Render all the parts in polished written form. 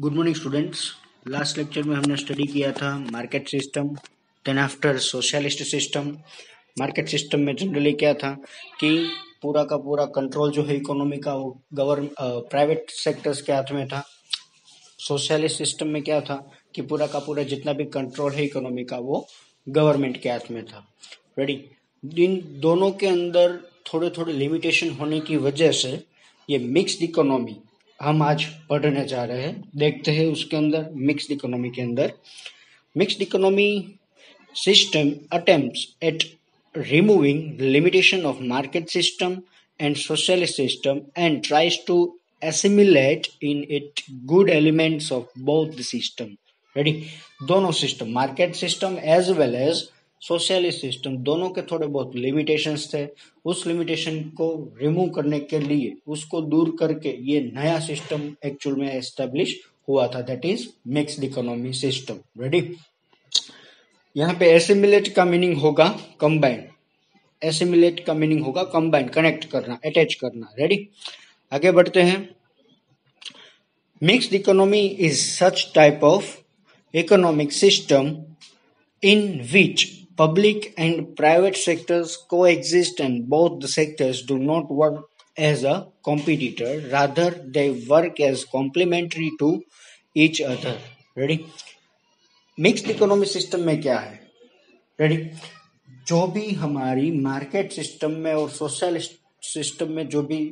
Good morning students. Last lecture में हमने study किया था market system, then after socialist system. Market system में जनरली क्या था कि पूरा का पूरा कंट्रोल जो है इकोनॉमी का वो प्राइवेट सेक्टर्स के हाथ में था। सोशलिस्ट सिस्टम में क्या था कि पूरा का पूरा जितना भी कंट्रोल है इकोनॉमी का वो गवर्नमेंट के हाथ में था। रेडी। इन दोनों के अंदर थोड़े थोड़े लिमिटेशन होने की वजह से ये मिक्स्ड इकोनॉमी हम आज पढ़ने जा रहे हैं। देखते हैं उसके अंदर मिक्स्ड इकोनॉमी के अंदर mixed economy system attempts at removing the limitation of market system and socialist system and tries to assimilate in it good elements of both the system. Ready? दोनों system, market system as well as socialist system, दोनों के थोड़े बहुत limitations थे। उस limitation को remove करने के लिए, उसको दूर करके ये नया सिस्टम एक्चुअल में एस्टेब्लिश हुआ था, that is mixed economy system. Ready. यहाँ पे एसिमिलेट का मीनिंग होगा कंबाइन, एसिमिलेट का मीनिंग होगा कंबाइन, कनेक्ट करना, अटैच करना। रेडी, आगे बढ़ते हैं। Mixed economy is such type of economic system in which public and private sectors coexist and both the sectors do not work as a competitor, rather they work as complementary to each other. Ready? Mixed economy system में क्या है? Ready, जो भी हमारी market system में और social system में जो भी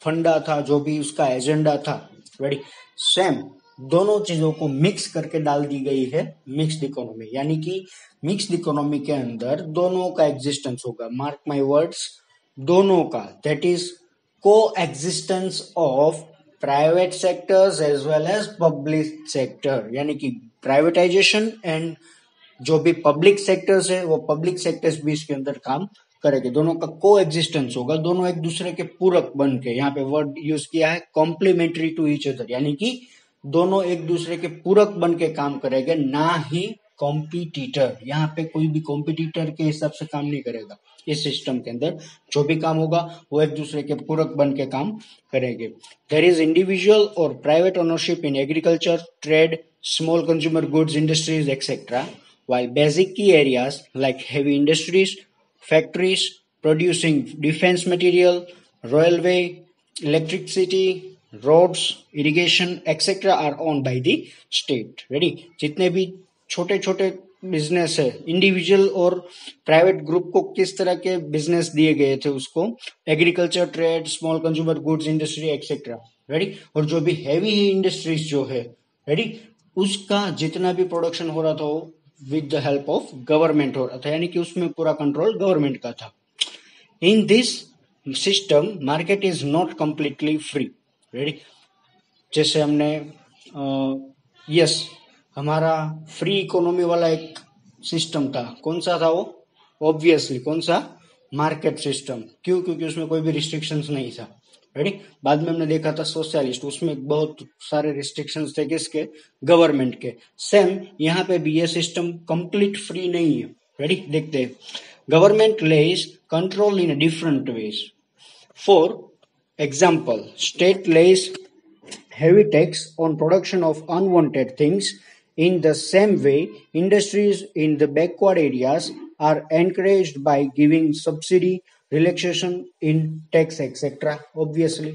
फंडा था, जो भी उसका एजेंडा था, रेडी, सेम दोनों चीजों को मिक्स करके डाल दी गई है मिक्स्ड इकोनॉमी। यानी कि मिक्स्ड इकोनॉमी के अंदर दोनों का एग्जिस्टेंस होगा, मार्क माय वर्ड्स, दोनों का, that is coexistence of private sectors as well as public sector. यानी कि प्राइवेटाइजेशन एंड जो भी पब्लिक सेक्टर्स है वो पब्लिक सेक्टर्स भी इसके अंदर काम करेंगे। दोनों का को एग्जिस्टेंस होगा, दोनों एक दूसरे के पूरक बन के, यहाँ पे वर्ड यूज किया है कॉम्प्लीमेंट्री टू ईच अदर, यानी कि दोनों एक दूसरे के पूरक बन के काम करेंगे, ना ही कॉम्पिटिटर। यहाँ पे कोई भी कॉम्पिटिटर के हिसाब से काम नहीं करेगा। इस सिस्टम के अंदर जो भी काम होगा वो एक दूसरे के पूरक बन के काम करेंगे। देयर इज इंडिविजुअल और private ownership in agriculture, trade, small consumer goods industries etcetera, while basic key areas like heavy industries, factories producing defense material, railway, electricity, roads, irrigation, etc. are owned by the state. Ready? जितने भी छोटे छोटे business है, individual और private group को किस तरह के बिजनेस दिए गए थे, उसको agriculture, trade, small consumer goods industry etcetera. Ready. और जो भी हैवी इंडस्ट्रीज जो है, रेडी, उसका जितना भी प्रोडक्शन हो रहा था वो with the help of government हो रहा था, यानी कि उसमें पूरा कंट्रोल गवर्नमेंट का था। In this system market is not completely free. Ready. जैसे हमने यस हमारा फ्री इकोनॉमी वाला एक सिस्टम था, कौन सा था वो? ऑब्वियसली कौन सा? Market system. क्यों? क्योंकि उसमें कोई भी रिस्ट्रिक्शंस नहीं था। रेडी। बाद में हमने देखा था सोशलिस्ट, उसमें बहुत सारे रिस्ट्रिक्शंस थे, किसके? गवर्नमेंट के। सेम यहाँ पे भी ये सिस्टम कंप्लीट फ्री नहीं है। रेडी, देखते हैं। Government lays control in different ways. For example, state lays heavy tax on production of unwanted things. In the same way, industries in the backward areas are encouraged by giving subsidy, relaxation in tax, etc. Obviously,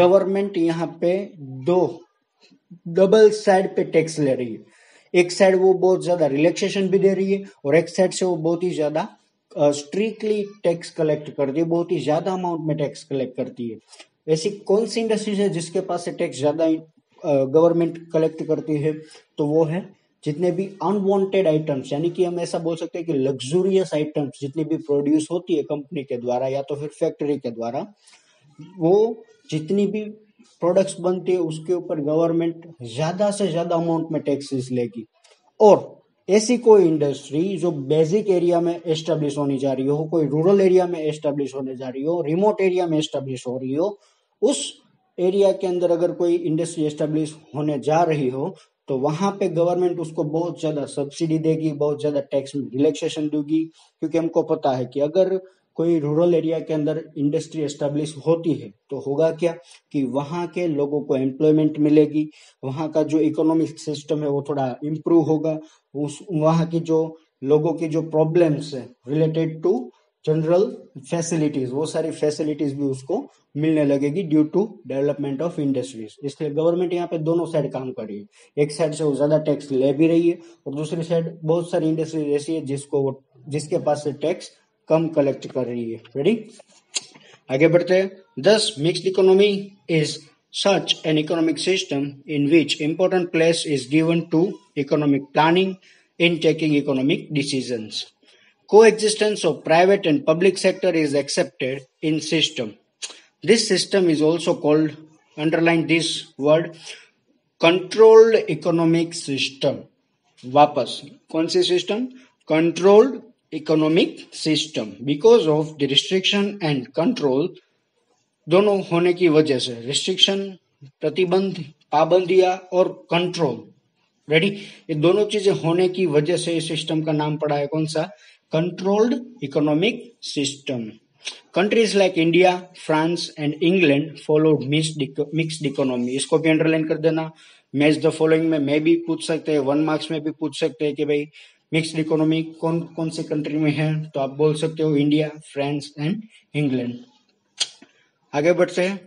government यहाँ पे दो double side पे tax ले रही है। एक side वो बहुत ज्यादा रिलैक्सेशन भी दे रही है और एक साइड से वो बहुत ही ज्यादा स्ट्रिक्टली टैक्स कलेक्ट करती है, बहुत ही ज्यादा अमाउंट में टैक्स कलेक्ट करती है। ऐसी कौन सी इंडस्ट्रीज है जिसके पास से टैक्स ज्यादा गवर्नमेंट कलेक्ट करती है? तो वो है जितने भी अनवांटेड आइटम्स, यानी कि हम ऐसा बोल सकते हैं कि लग्जूरियस आइटम्स जितनी भी प्रोड्यूस होती है कंपनी के द्वारा या तो फिर फैक्ट्री के द्वारा, वो जितनी भी प्रोडक्ट्स बनती है उसके ऊपर गवर्नमेंट ज्यादा से ज्यादा अमाउंट में टैक्सेस लेगी। और ऐसी कोई इंडस्ट्री जो बेसिक एरिया में एस्टेब्लिश होने जा रही हो, कोई रूरल एरिया में एस्टेब्लिश होने जा रही हो, रिमोट एरिया में एस्टेब्लिश हो रही हो, उस एरिया के अंदर अगर कोई इंडस्ट्री एस्टेब्लिश होने जा रही हो तो वहां पे गवर्नमेंट उसको बहुत ज्यादा सब्सिडी देगी, बहुत ज्यादा टैक्स में रिलैक्सेशन देगी। क्योंकि हमको पता है कि अगर कोई रूरल एरिया के अंदर इंडस्ट्री एस्टेब्लिश होती है तो होगा क्या कि वहां के लोगों को एम्प्लॉयमेंट मिलेगी, वहां का जो इकोनॉमिक सिस्टम है वो थोड़ा इम्प्रूव होगा, उस वहां की जो लोगों की जो प्रॉब्लम्स है रिलेटेड टू जनरल फैसिलिटीज, वो सारी फैसिलिटीज भी उसको मिलने लगेगी due to development of industries. इसलिए गवर्नमेंट यहाँ पे दोनों साइड काम कर रही है। एक साइड से वो ज्यादा टैक्स ले भी रही है और दूसरी साइड बहुत सारी इंडस्ट्रीज ऐसी है जिसके पास से टैक्स कम कलेक्ट कर रही है। रेडी, आगे बढ़ते हैं। दस mixed economy is such an economic system in which important place is given to economic planning in taking economic decisions. Coexistence of private and public sector is accepted in system. This system is also called, underline this word, controlled economic system. वापस कौन सी system? Controlled economic system. Because of the restriction and control, दोनों होने की वजह से, restriction प्रतिबंध, पाबंदियां और कंट्रोल, रेडी, ये दोनों चीजें होने की वजह से इस सिस्टम का नाम पड़ा है कौन सा? Controlled economic system. Countries like India, France and England followed mixed economy. इसको भी अंडरलाइन कर देना। मैच द फॉलोइंग में मैं भी पूछ सकते हैं, 1 मार्क्स में भी पूछ सकते हैं कि भाई मिक्स्ड इकोनॉमी कौन कौन सी कंट्री में है, तो आप बोल सकते हो इंडिया, फ्रांस एंड इंग्लैंड। आगे बढ़ते हैं।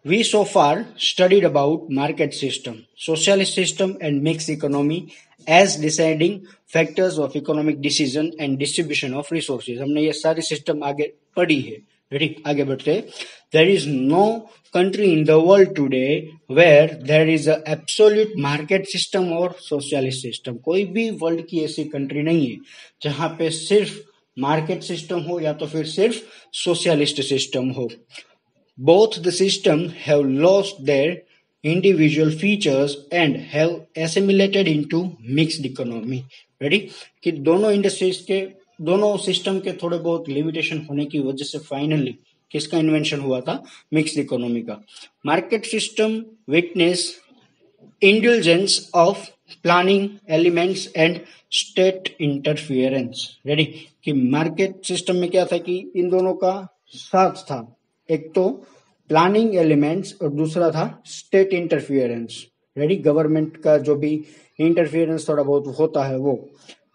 We so far studied about market system, socialist system and mixed economy as deciding factors of economic decision and distribution of resources. हमने ये सारी सिस्टम आगे पढ़ी है। रेडी, आगे बढ़ते हैं। There is no country in the world today where there is a absolute market system or socialist system. कोई भी वर्ल्ड की ऐसी कंट्री नहीं है जहां पे सिर्फ मार्केट सिस्टम हो या तो फिर सिर्फ सोशलिस्ट सिस्टम हो। Both the systems have lost their individual features and have assimilated into mixed economy. Ready? कि दोनों इंडस्ट्रीज के, दोनों सिस्टम के थोड़े बहुत लिमिटेशन होने की वजह से फाइनली किसका इन्वेंशन हुआ था? मिक्स्ड इकोनॉमी का। Market system witness indulgence of planning elements and state interference. Ready, कि मार्केट सिस्टम में क्या था कि इन दोनों का साथ था, एक तो प्लानिंग एलिमेंट्स और दूसरा था स्टेट इंटरफियरेंस। रेडी, गवर्नमेंट का जो भी इंटरफियरेंस थोड़ा बहुत होता है वो।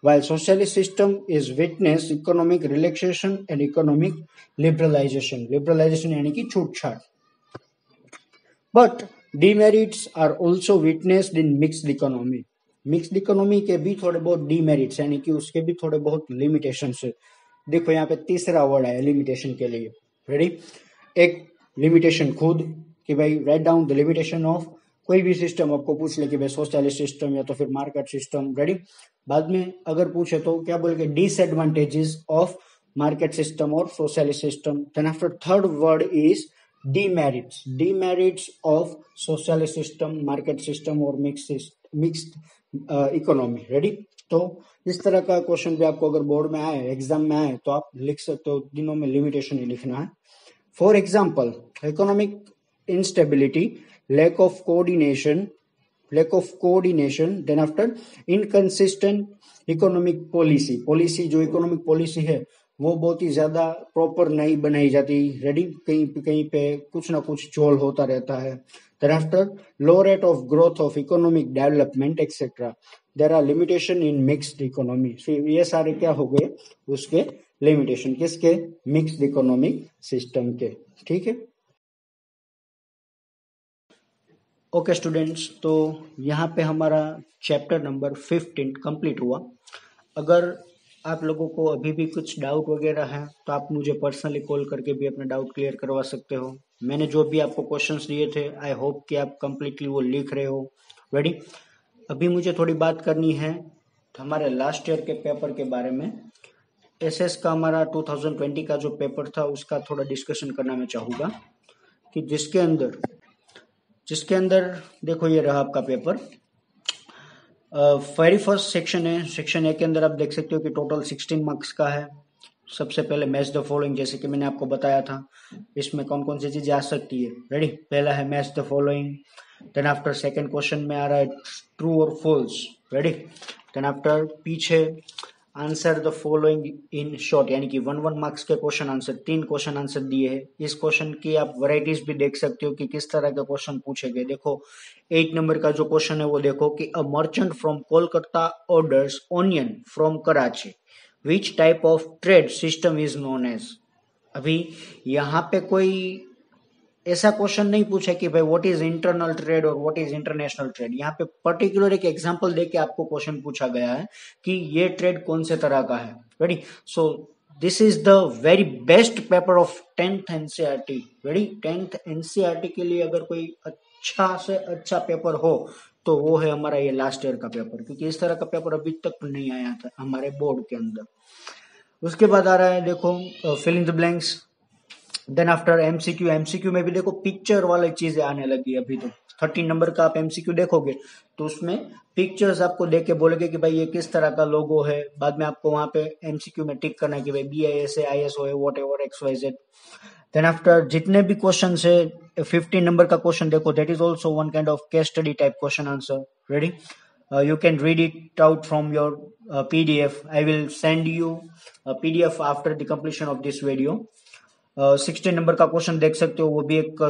while socialist system is witness economic relaxation and economic liberalization यानी कि छूट छाट। but demerits are also witnessed in mixed economy. Mixed economy के भी थोड़े बहुत डीमेरिट्स यानी कि उसके भी थोड़े बहुत लिमिटेशंस है। देखो यहाँ पे तीसरा वर्ड है लिमिटेशन के लिए। रेडी, एक लिमिटेशन खुद कि भाई write down the limitation of कोई भी सिस्टम, आपको पूछ ले कि भाई सोशलिस्ट सिस्टम या तो फिर मार्केट सिस्टम। रेडी, बाद में अगर पूछे तो क्या बोलेंगे? डिसएडवांटेजेस ऑफ मार्केट सिस्टम और socialist system. Then after third word is demerits of socialist system, market system और मिक्स्ड इकोनॉमी। रेडी, तो इस तरह का क्वेश्चन भी आपको अगर बोर्ड में आए, एग्जाम में आए, तो आप लिख सकते हो, तीनों में लिमिटेशन ही लिखना है। For example, economic instability, lack of coordination, then after inconsistent economic policy जो इकोनॉमिक पॉलिसी है वो बहुत ही ज्यादा प्रॉपर नहीं बनाई जाती। रेडी, कहीं पे कुछ ना कुछ चोल होता रहता है। then after low rate of growth of economic development etc. there are limitation in mixed economy. ये सारे क्या हो गए? उसके लिमिटेशन, किसके? मिक्स्ड इकोनॉमिक सिस्टम के। ठीक है, ओके स्टूडेंट्स, तो यहाँ पे हमारा चैप्टर नंबर 15 कंप्लीट हुआ। अगर आप लोगों को अभी भी कुछ डाउट वगैरह है तो आप मुझे पर्सनली कॉल करके भी अपने डाउट क्लियर करवा सकते हो। मैंने जो भी आपको क्वेश्चंस दिए थे, आई होप कि आप कंप्लीटली वो लिख रहे हो। रेडी, अभी मुझे थोड़ी बात करनी है हमारे लास्ट ईयर के पेपर के बारे में। एसएस का हमारा 2020 का जो पेपर था उसका थोड़ा डिस्कशन करना मैं चाहूँगा, कि जिसके अंदर देखो ये रहा आपका पेपर। वेरी फर्स्ट सेक्शन है, सेक्शन ए के अंदर आप देख सकते हो कि टोटल 16 मार्क्स का है। सबसे पहले मैच द फॉलोइंग, जैसे कि मैंने आपको बताया था, इसमें कौन कौन सी चीजें आ सकती है। रेडी, पहला है match the following. Then after second question में आ रहा है ट्रू और फॉल्स। रेडी, देन आफ्टर पीछे answer the following in short, यानी कि 1 मार्क्स के क्वेश्चन आंसर, 3 क्वेश्चन आंसर दिए हैं। इस क्वेश्चन की आप वैरायटीज भी देख सकते हो कि किस तरह के क्वेश्चन पूछे गए। देखो 8 नंबर का जो क्वेश्चन है वो देखो कि a merchant from Kolkata orders onion from Karachi, which type of trade system is known as. अभी यहाँ पे कोई ऐसा क्वेश्चन नहीं पूछा कि भाई व्हाट इज इंटरनल ट्रेड और व्हाट इज इंटरनेशनल ट्रेड। यहाँ पे पर्टिकुलर एक एग्जांपल देके आपको क्वेश्चन पूछा गया है कि ये ट्रेड कौन से तरह का है। Ready, so this is the very best paper of 10th NCERT. Ready, 10th NCERT के लिए अगर कोई अच्छा से अच्छा पेपर हो तो वो है हमारा ये लास्ट ईयर का पेपर, क्योंकि इस तरह का पेपर अभी तक नहीं आया था हमारे बोर्ड के अंदर। उसके बाद आ रहा है देखो fill in the blanks, then after MCQ. MCQ में भी देखो पिक्चर वाली चीजें आने लगी अभी तो। 13 नंबर का आप एमसीक्यू देखोगे तो उसमें पिक्चर्स आपको देके बोलेगे कि भाई ये किस तरह का लोगो है। बाद में आपको वहां पे एमसीक्यू में टिक करना है कि भाई BIS है, ISO है, whatever XYZ। Then after जितने भी क्वेश्चन है 15 नंबर का क्वेश्चन देखो, that is also one kind of case study type question answer. Ready, you can read it out from your PDF. I will send you a PDF after the completion of this video. 16 number का question देख सकते हो, वो भी एक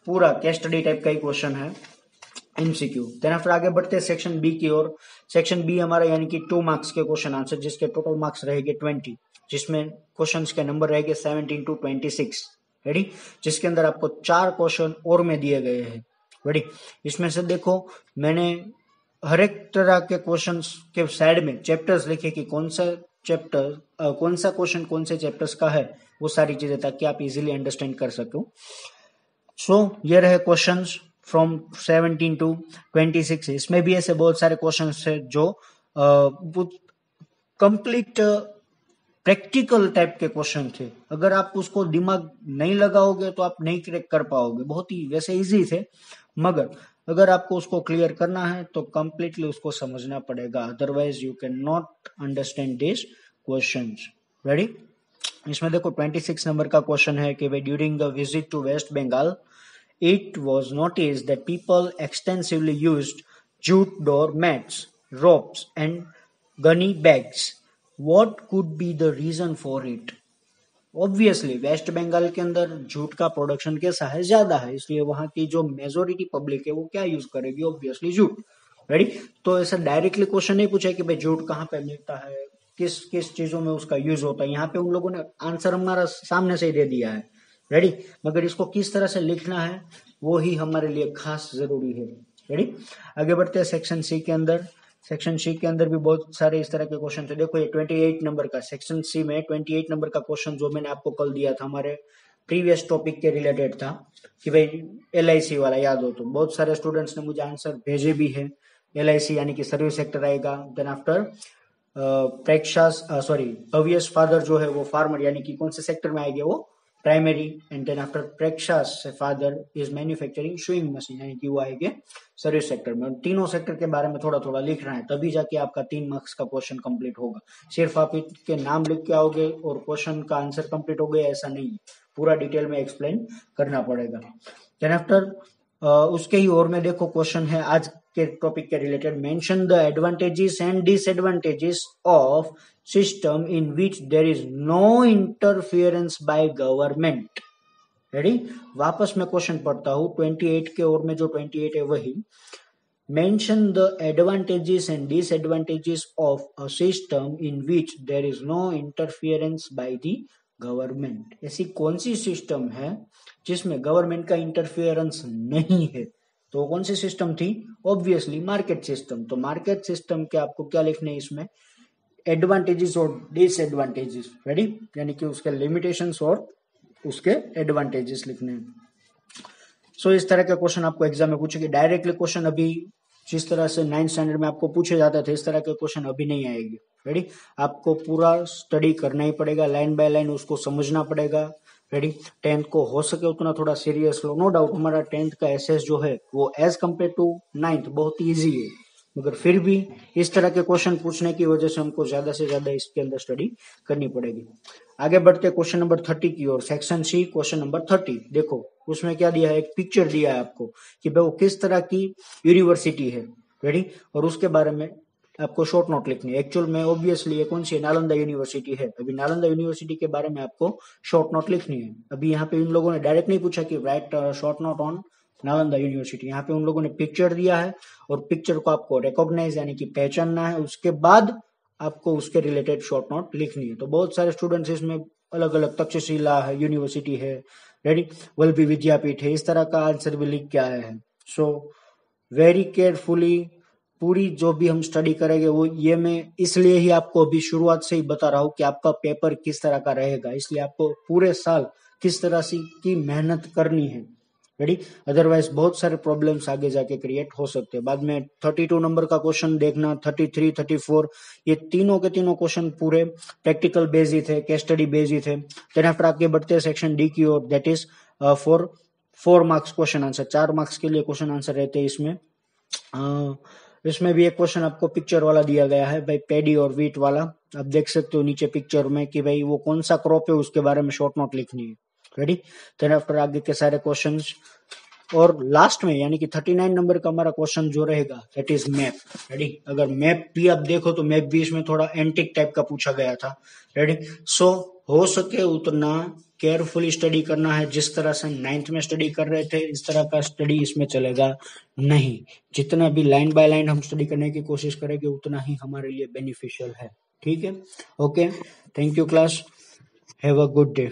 पूरा case study type का ही question है MCQ। देन आफ्टर आगे बढ़ते हैं सेक्शन बी की ओर। सेक्शन बी हमारा यानी कि 2 मार्क्स के क्वेश्चन आंसर, जिसके टोटल मार्क्स रहेंगे 20, जिसमें क्वेश्चंस के नंबर रहेंगे 17 to 26। रेडी, जिसके अंदर आपको 4 क्वेश्चन और में दिए गए हैं। रेडी, इसमें से देखो मैंने हर एक तरह के क्वेश्चंस के साइड में चैप्टर्स लिखे कि कौन सा चैप्टर कौन सा क्वेश्चन कौन से चैप्टर्स का है, वो सारी चीजें, ताकि आप इजीली अंडरस्टैंड कर सको। सो ये रहे क्वेश्चंस फ्रॉम 17 to 26। इसमें भी ऐसे बहुत सारे क्वेश्चंस है जो कंप्लीट प्रैक्टिकल टाइप के क्वेश्चन थे। अगर आप उसको दिमाग नहीं लगाओगे तो आप नहीं क्रैक कर पाओगे। बहुत ही वैसे इजी थे, मगर अगर आपको उसको क्लियर करना है तो कंप्लीटली उसको समझना पड़ेगा, otherwise you can not understand this questions. Ready, इसमें देखो 26 नंबर का क्वेश्चन है कि भाई during the visit to West Bengal it was noticed that people extensively used jute door mats, ropes and gunny bags. What could be the reason for it? Obviously West Bengal के अंदर jute का production कैसा है, ज्यादा है, इसलिए वहां की जो मेजोरिटी पब्लिक है वो क्या यूज करेगी, ऑब्वियसली जूट। रेडी, तो ऐसा डायरेक्टली क्वेश्चन नहीं पूछा कि भाई जूट कहाँ पे मिलता है, किस किस चीजों में उसका यूज होता है। यहाँ पे उन लोगों ने आंसर हमारा सामने से ही दे दिया है। रेडी, मगर इसको किस तरह से लिखना है वो ही हमारे लिए खास जरूरी है। रेडी, आगे बढ़ते हैं सेक्शन सी के अंदर। सेक्शन सी के अंदर भी बहुत सारे इस तरह के क्वेश्चन थे। देखो ये 28 नंबर का सेक्शन सी में 28 नंबर का क्वेश्चन जो मैंने आपको कल दिया था हमारे प्रीवियस टॉपिक के रिलेटेड था कि भाई LIC वाला याद हो तो बहुत सारे स्टूडेंट्स ने मुझे आंसर भेजे भी है। LIC यानी कि सर्विस सेक्टर आएगा। देन आफ्टर प्रेक्षास भव्यस फादर जो है वो फार्मर यानी कि कौन से सेक्टर में आएंगे, वो प्राइमरी। एंड देन आफ्टर प्रेक्षास father is manufacturing sewing machine यानी कि वो आएंगे सर्विस सेक्टर में। तीनों सेक्टर के बारे में थोड़ा थोड़ा लिखना है, तभी जाके आपका 3 मार्क्स का क्वेश्चन कंप्लीट होगा। सिर्फ आप इनके नाम लिख के आओगे और क्वेश्चन का आंसर कंप्लीट हो गया ऐसा नहीं, पूरा डिटेल में एक्सप्लेन करना पड़ेगा। देन आफ्टर उसके ही और में देखो क्वेश्चन है आज के टॉपिक के related, mention the advantages and disadvantages of system in which there is no interference by government. Ready, वापस मैं क्वेश्चन पढ़ता हूं 28 के और में जो 28 है वही, mention the advantages and disadvantages of a system in which there is no interference by the government. ऐसी कौन सी सिस्टम है जिसमें गवर्नमेंट का इंटरफियरेंस नहीं है? तो कौन सी सिस्टम थी? Obviously market system. तो मार्केट सिस्टम के आपको क्या लिखने हैं इसमें, एडवांटेजेस और डिसएडवांटेजेस। रेडी, यानी कि उसके लिमिटेशंस और उसके एडवांटेजेस लिखने हैं। सो इस तरह के क्वेश्चन आपको एग्जाम में पूछेंगे। डायरेक्टली क्वेश्चन अभी जिस तरह से 9th स्टैंडर्ड में आपको पूछे जाते थे इस तरह के क्वेश्चन अभी नहीं आएंगे। रेडी, आपको पूरा स्टडी करना ही पड़ेगा, लाइन बाय लाइन उसको समझना पड़ेगा। रेडी, 10th को हो सके उतना थोड़ा सीरियस लो। नो डाउट हमारा 10th का एसएस जो है वो एज कम्पेयर टू 9th बहुत ईजी है, मगर फिर भी इस तरह के क्वेश्चन पूछने की वजह से हमको ज्यादा से ज्यादा इसके अंदर स्टडी करनी पड़ेगी। आगे बढ़ते क्वेश्चन नंबर 30 की ओर, सेक्शन सी क्वेश्चन नंबर 30। देखो उसमें क्या दिया है, एक पिक्चर दिया है आपको कि भाई वो किस तरह की यूनिवर्सिटी है। रेडी, और उसके बारे में आपको शॉर्ट नोट लिखनी है। एक्चुअल में ऑब्वियसली ये कौन सी है, नालंदा यूनिवर्सिटी है। अभी नालंदा यूनिवर्सिटी के बारे में आपको शॉर्ट नोट लिखनी है। अभी यहाँ पे इन लोगों ने डायरेक्ट नहीं पूछा कि right short note on Nalanda university, यहाँ पे उन लोगों ने पिक्चर दिया है और पिक्चर को आपको रिकॉग्नाइज यानी कि पहचानना है, उसके बाद आपको उसके रिलेटेड शॉर्ट नोट लिखनी है। तो बहुत सारे स्टूडेंट्स इसमें अलग अलग, तक्षशिला है यूनिवर्सिटी है, रेडी, वल्लभी विद्यापीठ है, इस तरह का आंसर भी लिख के आए हैं। सो वेरी केयरफुली पूरी जो भी हम स्टडी करेंगे वो ये मैं इसलिए ही आपको अभी शुरुआत से ही बता रहा हूं कि आपका पेपर किस तरह का रहेगा, इसलिए आपको पूरे साल किस तरह से की मेहनत करनी है, रेडी। अदरवाइज बहुत सारे प्रॉब्लम्स आगे जाके क्रिएट हो सकते हैं। बाद में 32 नंबर का क्वेश्चन देखना, 33, 34, ये तीनों के तीनों क्वेश्चन पूरे प्रैक्टिकल बेस ही थे, केस स्टडी बेस ही थे। देन आफ्टर आगे बढ़ते हैं सेक्शन डी की ओर, that is for 4 marks question answer, 4 marks के लिए क्वेश्चन आंसर रहते हैं इसमें। इसमें भी एक क्वेश्चन आपको पिक्चर वाला दिया गया है भाई, पैडी और वीट वाला। आप देख सकते हो नीचे पिक्चर में कि भाई वो कौन सा क्रॉप है, उसके बारे में शॉर्ट नोट लिखनी है, रेडी। देन आफ्टर आगे के सारे क्वेश्चंस, और लास्ट में यानी कि 39 नंबर का हमारा क्वेश्चन जो रहेगा दैट इज मैप, रेडी। अगर मैप भी आप देखो तो मैप भी इसमें थोड़ा एंटिक टाइप का पूछा गया था, रेडी। सो हो सके उतना केयरफुली स्टडी करना है, जिस तरह से 9th में स्टडी कर रहे थे इस तरह का स्टडी इसमें चलेगा नहीं। जितना भी लाइन बाय लाइन हम स्टडी करने की कोशिश करेंगे उतना ही हमारे लिए बेनिफिशियल है, ठीक है। Okay, thank you class, have a good day.